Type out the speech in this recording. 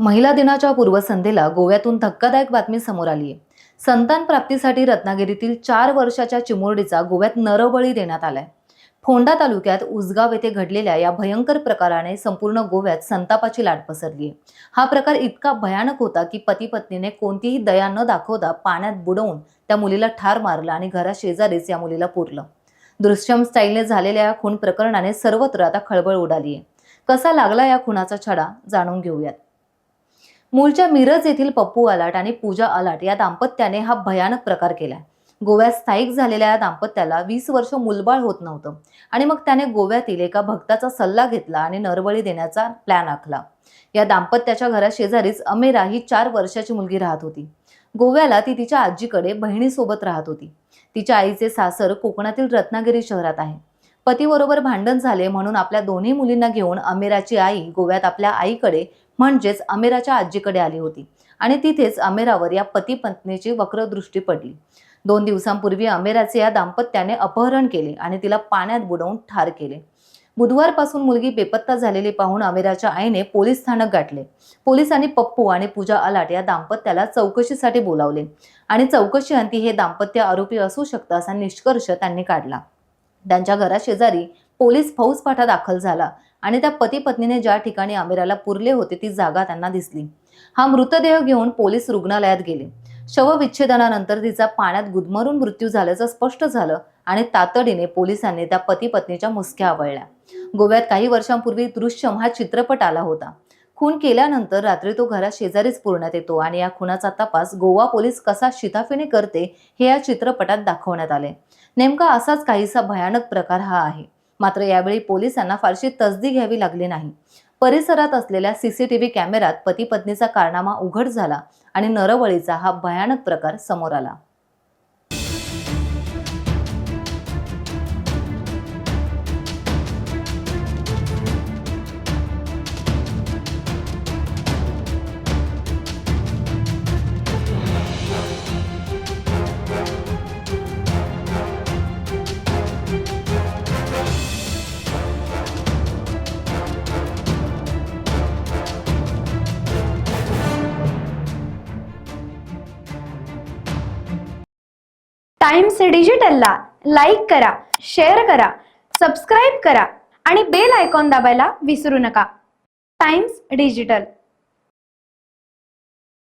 महिला दिनाच्या पूर्वसंध्येला गोव्यातून धक्कादायक बातमी समोर आली आहे। संतान प्राप्तीसाठी रत्नागिरीतील 4 वर्षाच्या चिमुरडीचा गोव्यात नरबळी देण्यात आलाय। फोंडा तालुक्यात उसगाव येथे घडलेल्या या भयंकर प्रकाराने संपूर्ण गोव्यात संतापाची लाट पसरली आहे। हा प्रकार इतका भयानक होता की पती पत्नीने कोणतीही दया न दाखवता पाण्यात बुडवून त्या मुलीला ठार मारलं आणि घराशेजारीच या मुलीला पुरलं। दृश्यम स्टाईलने झालेल्या या खून प्रकरणाने सर्वत्र आता खळबळ उडाली आहे। कसा लागला या खुनाचा छडा जाणून घेऊयात। मूळच्या मिरज येथील पप्पू आलाट आणि पूजा आलाट या दाम्पत्याने हा भयानक प्रकार केलाय। गोव्यात स्थायिक झालेल्या या दाम्पत्याला 20 वर्ष मुलबाळ होत नव्हतं आणि मग त्याने गोव्यातील एका भक्ताचा सल्ला घेतला आणि नरबळी देण्याचा प्लॅन आखला। या दाम्पत्याच्या घराशेजारीच अमेरा ही 4 वर्षाची मुलगी राहत होती। गोव्याला ती तिच्या आजीकडे बहिणीसोबत राहत होती। तिच्या आईचे सासर कोकणातील रत्नागिरी शहरात आहे। पतीबरोबर भांडण झाले म्हणून आपल्या दोन्ही मुलींना घेऊन अमेराची आई गोव्यात आपल्या आईकडे म्हणजेच अमेराच्या आजीकडे आली होती आणि तिथेच अमेरावर या पती पत्नीची वक्रदृष्टी पडली। 2 दिवसांपूर्वी अमेराचे या दाम्पत्याने अपहरण केले आणि तिला पाण्यात बुडवून ठार केले। बुधवारपासून मुलगी बेपत्ता झालेली पाहून अमेराच्या आईने पोलीस स्थानक गाठले। पोलिसांनी पप्पू आणि पूजा आलाट या दाम्पत्याला चौकशीसाठी बोलावले आणि चौकशीअंती हे दाम्पत्य आरोपी असू शकतं असा निष्कर्ष त्यांनी काढला। त्यांच्या घराशेजारी पोलीस फौजफाटा दाखल झाला आणि त्या पती पत्नीने ज्या ठिकाणी अमेराला पुरले होते ती जागा त्यांना दिसली। हा मृतदेह घेऊन पोलीस रुग्णालयात गेले। शवविच्छेदनानंतर तिचा पाण्यात गुदमरून मृत्यू झाल्याचं स्पष्ट झालं आणि तातडीने पोलिसांनी त्या पती पत्नीच्या मुसक्या आवळल्या। गोव्यात काही वर्षांपूर्वी दृश्यम हा चित्रपट आला होता। खून केल्यानंतर रात्री तो घरात शेजारीच पुरण्यात येतो आणि या खुनाचा तपास गोवा पोलीस कसा शिताफीने करते हे या चित्रपटात दाखवण्यात आले। नेमका असाच काहीसा भयानक प्रकार हा आहे। मात्र यावेळी पोलिसांना फारशी तसदी घ्यावी लागली नाही। परिसरात असलेल्या सीसीटीव्ही कॅमेऱ्यात पती पत्नीचा कारनामा उघड झाला आणि नरबळीचा हा भयानक प्रकार समोर आला। टाइम्स डिजिटलला लाईक करा, शेअर करा, सबस्क्राईब करा आणि बेल आयकॉन दाबायला विसरू नका। Times digital.